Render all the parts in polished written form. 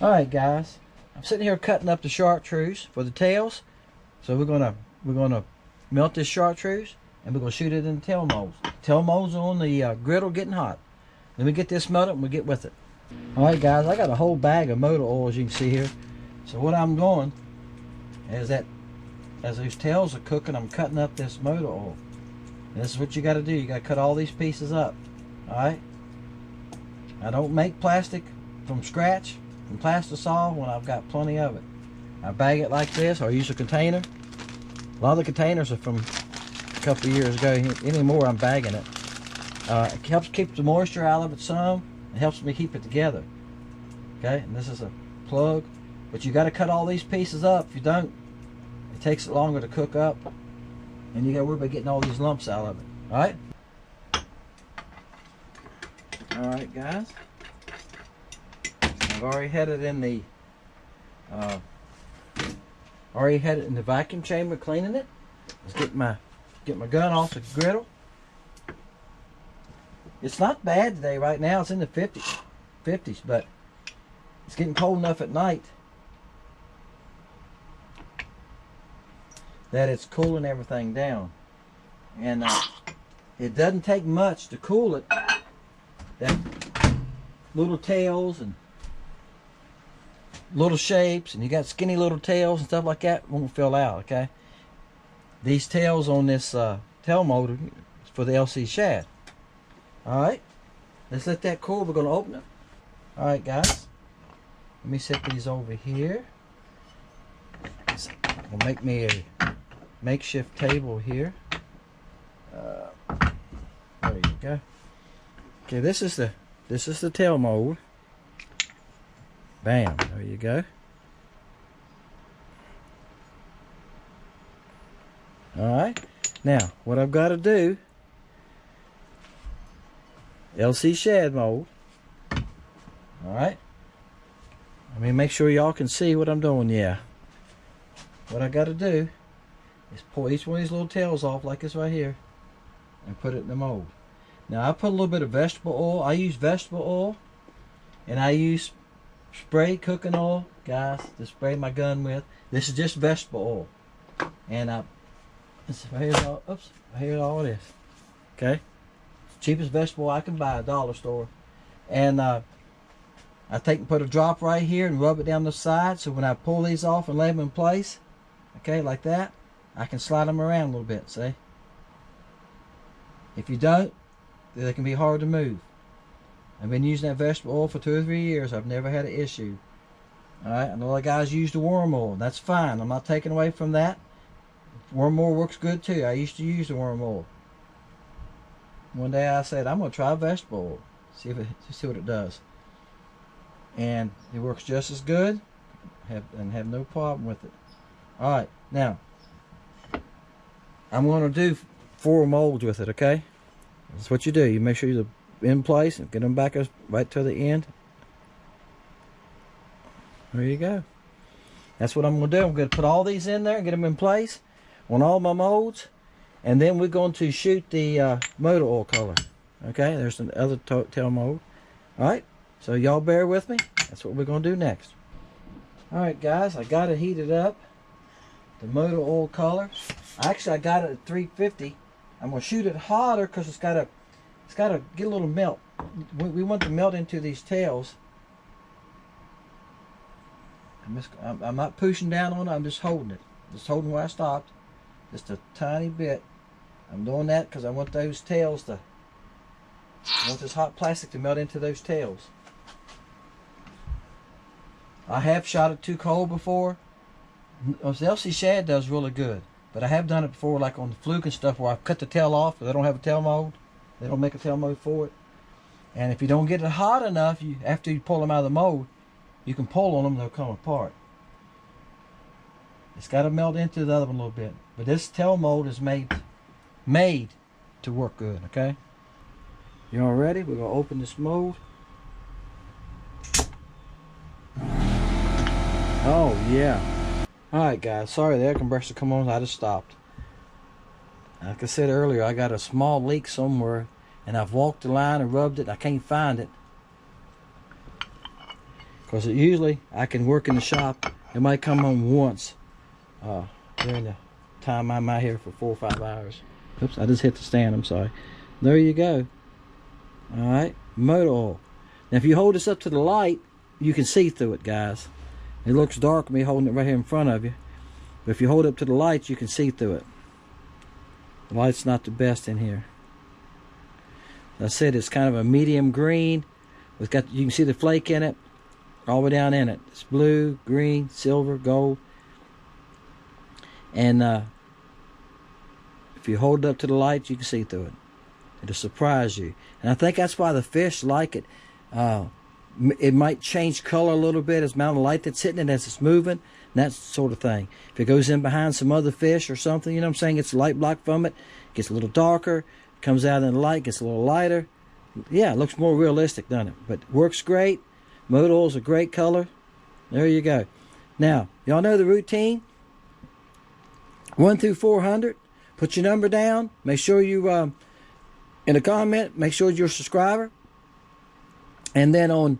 Alright guys, I'm sitting here cutting up the chartreuse for the tails. So we're gonna melt this chartreuse and we're gonna shoot it in the tail molds. Tail molds are on the griddle getting hot. Let me get this melted and we'll get with it. Alright guys, I got a whole bag of motor oil as you can see here. So what I'm doing is that as those tails are cooking, I'm cutting up this motor oil. And this is what you gotta do. You gotta cut all these pieces up. Alright? I don't make plastic from scratch. And plastisol when I've got plenty of it. I bag it like this, or I use a container. A lot of the containers are from a couple of years ago. Anymore, I'm bagging it. It helps keep the moisture out of it some. It helps me keep it together. Okay, and this is a plug. But you got to cut all these pieces up. If you don't, it takes it longer to cook up. And you got to worry about getting all these lumps out of it. Alright? Alright guys. I've already had it in the vacuum chamber cleaning it. Let's get my gun off the griddle. It's not bad today right now. It's in the 50s, but it's getting cold enough at night that it's cooling everything down. And it doesn't take much to cool it. That little tails and little shapes, and you got skinny little tails and stuff like that, won't fill out. Okay, these tails on this tail motor is for the LC Shad. Alright, let's let that cool. We're going to open it. Alright guys, let me set these over here. We'll make me a makeshift table here. There you go. Okay, this is the tail mold. Bam, there you go. Alright, now what I've got to do, LC Shad mold. Alright, let me make sure y'all can see what I'm doing. Yeah, what I got to do is pull each one of these little tails off like this right here and put it in the mold. Now I put a little bit of vegetable oil. I use vegetable oil, and I use spray cooking oil, guys, to spray my gun with. This is just vegetable oil, and here's all it is. Okay, cheapest vegetable I can buy at a dollar store. And I take and put a drop right here and rub it down the side, so when I pull these off and lay them in place, okay, like that, I can slide them around a little bit. See, if you don't, they can be hard to move. I've been using that vegetable oil for 2 or 3 years. I've never had an issue. Alright, I know a lot of guys use the worm oil. That's fine. I'm not taking away from that. Worm oil works good too. I used to use the worm oil. One day I said, I'm going to try vegetable oil. See what it does. And it works just as good. Have no problem with it. Alright, now I'm going to do 4 molds with it, okay? That's what you do. You make sure you're in place and get them back right to the end. There you go. That's what I'm going to do. I'm going to put all these in there and get them in place on all my molds, and then we're going to shoot the motor oil color. Okay, there's another tail mold. Alright, so y'all bear with me. That's what we're going to do next. Alright guys, I got it heated up, the motor oil color. Actually I got it at 350. I'm going to shoot it hotter because it's got to get a little melt. We want to melt into these tails. I'm not pushing down on it. I'm just holding it. Just holding where I stopped. Just a tiny bit. I'm doing that because I want those tails to, I want this hot plastic to melt into those tails. I have shot it too cold before. The LC Shad does really good. But I have done it before, like on the fluke and stuff, where I've cut the tail off, but they don't have a tail mold. They don't make a tail mold for it. And if you don't get it hot enough, after you pull them out of the mold, you can pull on them, they'll come apart. It's got to melt into the other one a little bit. But this tail mold is made to work good, okay? You all ready? We're going to open this mold. Oh, yeah. Alright guys, sorry the air compressor come on, I just stopped. Like I said earlier, I got a small leak somewhere and I've walked the line and rubbed it, I can't find it. Because usually I can work in the shop, it might come on once during the time I'm out here for 4 or 5 hours. Oops, I just hit the stand, I'm sorry. There you go. Alright, motor oil. Now if you hold this up to the light, you can see through it, guys. It looks dark me holding it right here in front of you. But if you hold it up to the lights, you can see through it. The light's not the best in here. As I said, it's kind of a medium green. You can see the flake in it, all the way down in it. It's blue, green, silver, gold. And if you hold it up to the lights, you can see through it. It'll surprise you. And I think that's why the fish like it. It might change color a little bit as the amount of light that's hitting it as it's moving, and that sort of thing. If it goes in behind some other fish or something, you know what I'm saying, it's light block from it, gets a little darker, comes out in the light, gets a little lighter. Yeah, it looks more realistic, doesn't it? But it works great. Motor oil's a great color. There you go. Now, y'all know the routine. 1 through 400. Put your number down. Make sure you, in a comment, make sure you're a subscriber. And then on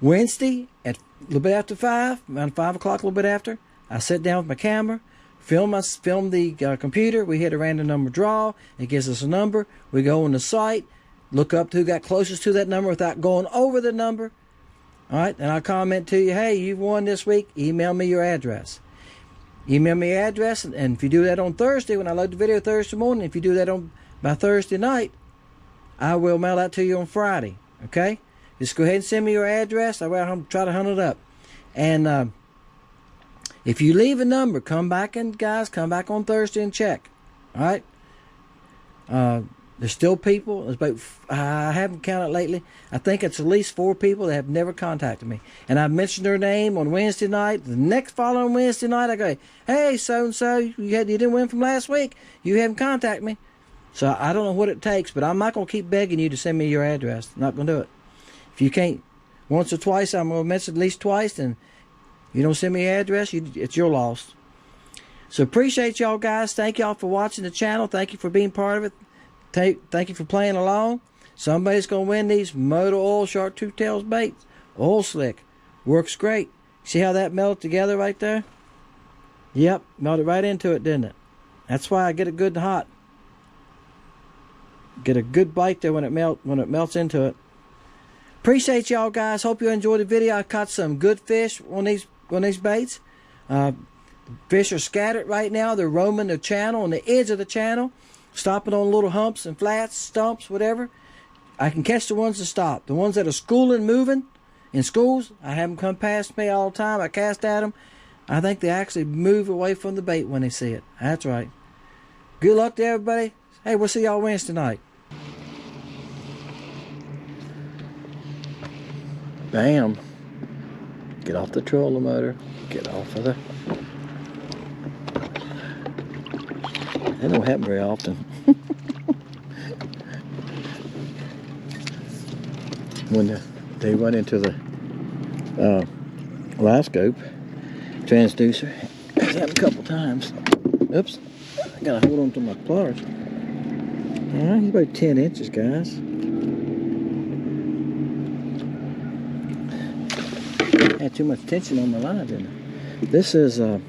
Wednesday at a little bit after 5, around 5 o'clock, a little bit after, I sit down with my camera, film the computer. We hit a random number draw. It gives us a number. We go on the site, look up who got closest to that number without going over the number. All right, and I'll comment to you, hey, you won this week. Email me your address. Email me your address, and if you do that on Thursday, when I load the video Thursday morning, if you do that by Thursday night, I will mail that to you on Friday. Okay? Just go ahead and send me your address. I'll try to hunt it up. And if you leave a number, come back on Thursday and check. All right? There's still people. There's about, I haven't counted lately. I think it's at least 4 people that have never contacted me. And I mentioned their name on Wednesday night. The next following Wednesday night, I go, hey, so-and-so, you didn't win from last week. You haven't contacted me. So I don't know what it takes, but I'm not going to keep begging you to send me your address. I'm not going to do it. If you can't once or twice, I'm going to mention at least twice, and you don't send me your address, it's your loss. So appreciate y'all guys. Thank y'all for watching the channel. Thank you for being part of it. Thank you for playing along. Somebody's going to win these motor oil shark tooth tails baits. Oil slick. Works great. See how that melted together right there? Yep, melted right into it, didn't it? That's why I get it good and hot. Get a good bite there when it melts into it. Appreciate y'all guys. Hope you enjoyed the video. I caught some good fish on these baits. Fish are scattered right now. They're roaming the channel, on the edge of the channel, stopping on little humps and flats, stumps, whatever. I can catch the ones that stop. The ones that are schooling, moving in schools, I have them come past me all the time. I cast at them. I think they actually move away from the bait when they see it. That's right. Good luck to everybody. Hey, we'll see y'all Wednesday night. Bam. Get off the trolling motor. Get off of the... That don't happen very often. When they run into the live scope transducer. That's happened a couple times. Oops. I gotta hold on to my pliers. Alright, he's about 10 inches, guys. I had too much tension on the line, didn't I? This is a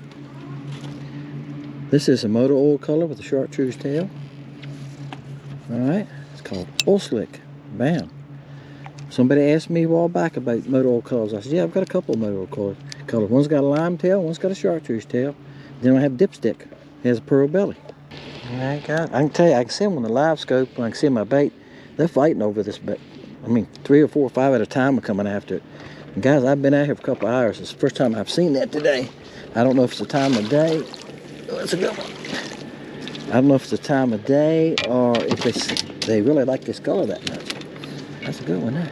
motor oil color with a chartreuse tail. Alright, it's called Oil Slick. Bam. Somebody asked me a while back about motor oil colors. I said, yeah, I've got a couple of motor oil colors. One's got a lime tail, one's got a chartreuse tail. Then I have dipstick. It has a pearl belly. Alright, guys, I can tell you, I can see them on the live scope, when I can see my bait. They're fighting over this bait. I mean, 3 or 4 or 5 at a time are coming after it. And guys, I've been out here for a couple of hours. It's the first time I've seen that today. I don't know if it's the time of day. Oh, that's a good one. I don't know if it's the time of day or if they really like this color that much. That's a good one there.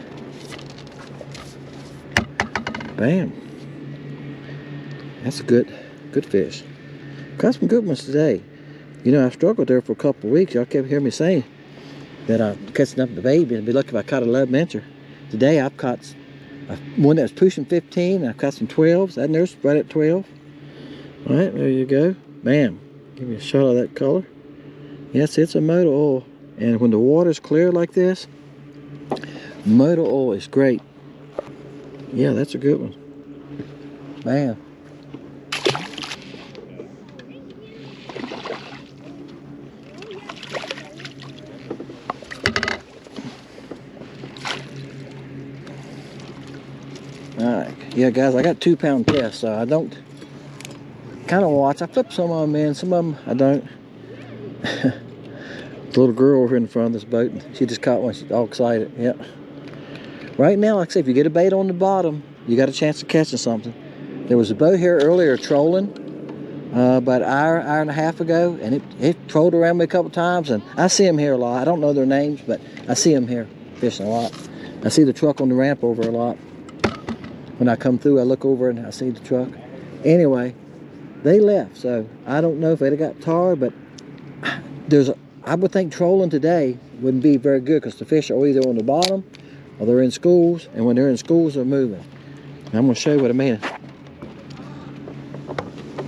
Bam. That's a good fish. Caught some good ones today. You know, I struggled there for a couple of weeks. Y'all kept hearing me saying that I'm catching up the baby. It'd be lucky if I caught 11-incher. Today I've caught one that was pushing 15. I've caught some 12s. That nurse right at 12. All right, there you go. Bam. Give me a shot of that color. Yes, it's a motor oil. And when the water's clear like this, motor oil is great. Yeah, that's a good one. Bam. Alright, yeah guys, I got 2 pound test, so I don't kind of watch. I flip some of them in, some of them I don't. The little girl over in the front of this boat, she just caught one, she's all excited. Yep. Right now, like I say, if you get a bait on the bottom, you got a chance of catching something. There was a boat here earlier trolling about an hour and a half ago, and it trolled around me a couple times, and I see them here a lot. I don't know their names, but I see them here fishing a lot. I see the truck on the ramp over a lot. When I come through, I look over and I see the truck. Anyway, they left, so I don't know if they'd have got tarred, but I would think trolling today wouldn't be very good because the fish are either on the bottom or they're in schools, and when they're in schools, they're moving. And I'm going to show you what I mean.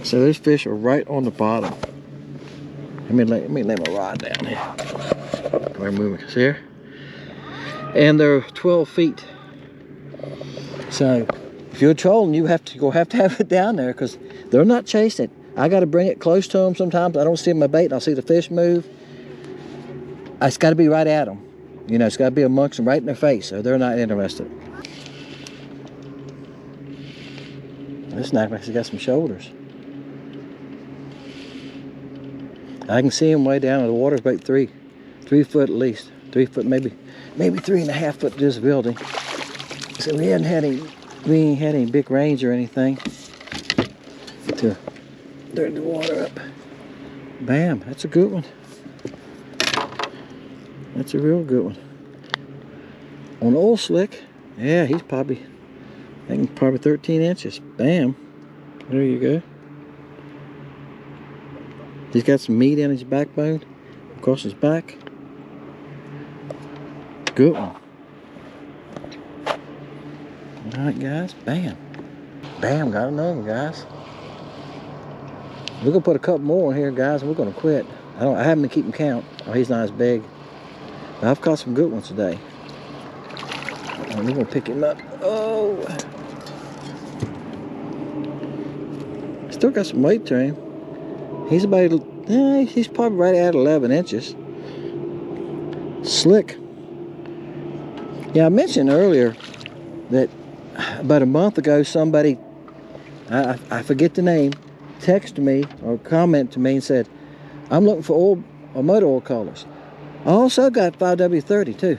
So those fish are right on the bottom. Let me lay my rod down here. We're moving. See here? And they're 12 feet. So if you're trolling, you have to have it down there because they're not chasing it. I got to bring it close to them sometimes. I don't see my bait and I'll see the fish move. It's got to be right at them. You know, it's got to be amongst them, right in their face, so they're not interested. This knife actually got some shoulders. I can see him way down in the water, about 3 foot at least. 3 foot, maybe 3.5 foot visibility. So we ain't had any big range or anything to dirty the water up. Bam, that's a good one. That's a real good one. On the oil slick, yeah, he's probably 13 inches. Bam, there you go. He's got some meat in his backbone, across his back. Good one. All right, guys, bam. Bam, got another one, guys. We're gonna put a couple more in here, guys, and we're gonna quit. I haven't been keeping count. Oh, he's not as big. But I've caught some good ones today. And we're gonna pick him up. Oh! Still got some weight to him. He's he's probably right at 11 inches. Slick. Yeah, I mentioned earlier that about a month ago, somebody, I forget the name, texted me or commented to me and said, I'm looking for motor oil colors. I also got 5W30 too.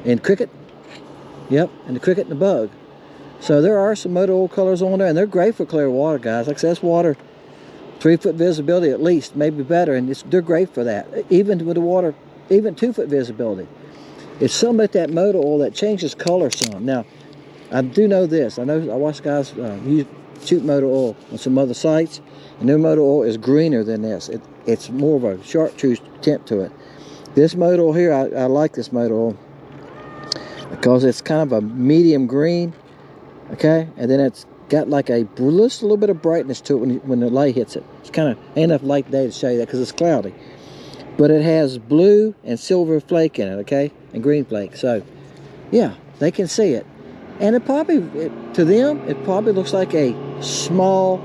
And cricket. Yep, and the cricket and the bug. So there are some motor oil colors on there, and they're great for clear water, guys. Like I said, that's water, 3 foot visibility at least, maybe better, and they're great for that. Even with the water, even 2 foot visibility. It's something about that motor oil that changes color some. Now, I do know this. I watch guys shoot motor oil on some other sites, and their motor oil is greener than this. It's more of a chartreuse tint to it. This motor oil here, I like this motor oil because it's kind of a medium green, okay? And then it's got like just a little bit of brightness to it when the light hits it. It's kind of, ain't enough light today to show you that because it's cloudy. But it has blue and silver flake in it, okay? And green flake. So, yeah, they can see it. And to them, it probably looks like a small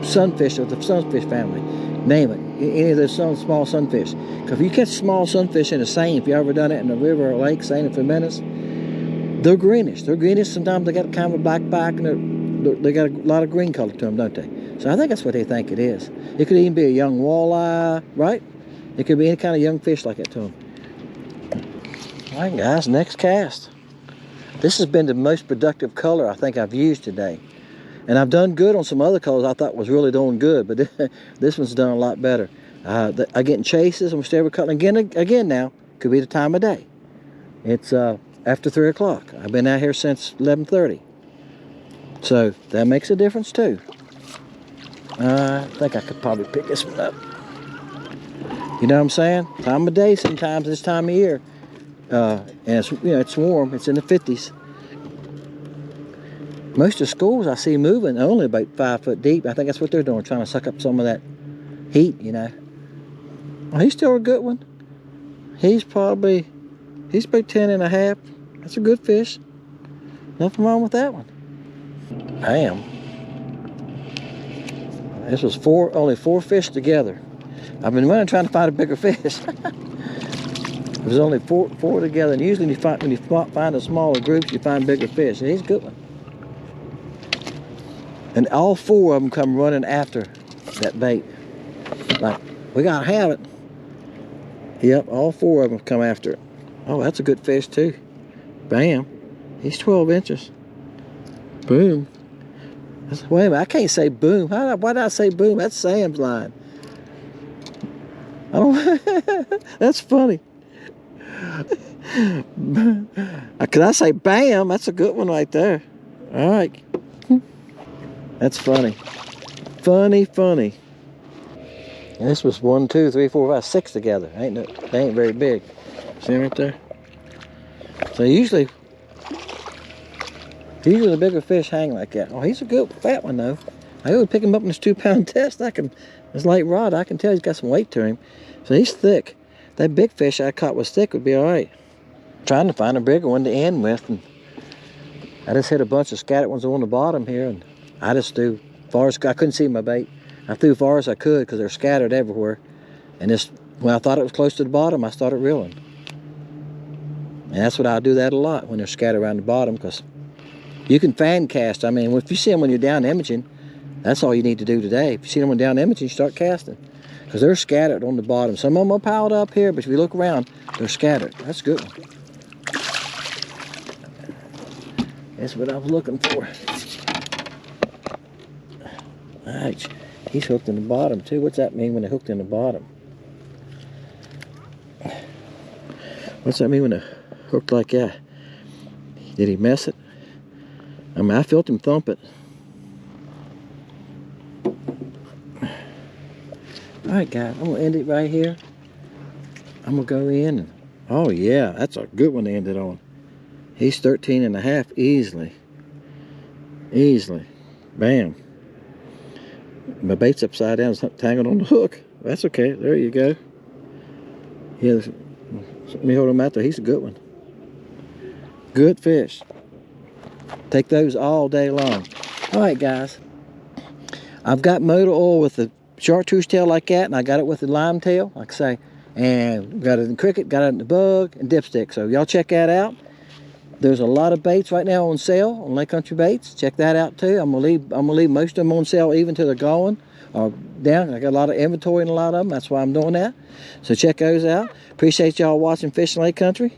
sunfish of the sunfish family. Name it. Any of those small sunfish. Because if you catch small sunfish in the Seine, if you ever done it in a river or lake, Seine and Feminist, they're greenish. They're greenish. Sometimes they got kind of a black back and they got a lot of green color to them, don't they? So I think that's what they think it is. It could even be a young walleye, right? It could be any kind of young fish like that to them. All right, guys, next cast. This has been the most productive color I think I've used today. And I've done good on some other colors I thought was really doing good, but this one's done a lot better. I'm getting chases, I'm still cutting again now. Could be the time of day. It's after 3 o'clock. I've been out here since 11:30. So that makes a difference too. I think I could probably pick this one up. You know what I'm saying? Time of day sometimes this time of year. And it's, it's warm, it's in the 50s. Most of the schools I see moving are only about 5 foot deep. I think that's what they're doing, trying to suck up some of that heat, you know. Well, he's still a good one. He's about 10.5. That's a good fish. Nothing wrong with that one. Bam. This was only four fish together. I've been running trying to find a bigger fish. It was only four together, and usually when you find a smaller groups, you find bigger fish. And he's a good one. And all four of them come running after that bait. Like, we gotta have it. Yep, all four of them come after it. Oh, that's a good fish too. Bam. He's 12 inches. Boom. Wait a minute, I can't say boom. Why did I say boom? That's Sam's line. I don't. That's funny. Could I say bam? That's a good one right there. All right. That's funny. Funny. And this was 1, 2, 3, 4, 5, 6 together. They ain't very big. See right there? So usually the bigger fish hang like that. Oh, he's a good fat one though. I would pick him up in this 2-pound test. This light rod, I can tell he's got some weight to him. So he's thick. That big fish I caught was thick would be all right. Trying to find a bigger one to end with, and I just hit a bunch of scattered ones on the bottom here, and I just threw far as I couldn't see my bait. I threw far as I could because they're scattered everywhere. And just when I thought it was close to the bottom, I started reeling. And that's what I do that a lot when they're scattered around the bottom, because you can fan cast. I mean, if you see them when you're down imaging, that's all you need to do today. If you see them when down imaging, you start casting. Because they're scattered on the bottom. Some of them are piled up here, but if you look around, they're scattered. That's a good one. That's what I was looking for. All right, he's hooked in the bottom too. What's that mean when they're hooked in the bottom? What's that mean when they're hooked like that? Did he mess it? I mean, I felt him thump it. All right, guys, I'm gonna end it right here. I'm gonna go in and, oh yeah, that's a good one to end it on. He's 13.5 easily. Bam. My bait's upside down, it's not tangled on the hook. That's okay, there you go. Yeah, let me hold him out there. He's a good one. Good fish. Take those all day long. All right, guys. I've got motor oil with the chartreuse tail like that, and I got it with the lime tail, like I say. And got it in cricket, got it in the bug, and dipstick. So y'all check that out. There's a lot of baits right now on sale on Lake Country Baits. Check that out too. I'm gonna leave most of them on sale even till they're going or down. I got a lot of inventory in a lot of them. That's why I'm doing that. So check those out. Appreciate y'all watching Fishing Lake Country.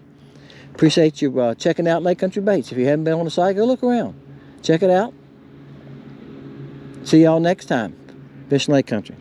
Appreciate you checking out Lake Country Baits. If you haven't been on the site, go look around. Check it out. See y'all next time. Fishing Lake Country.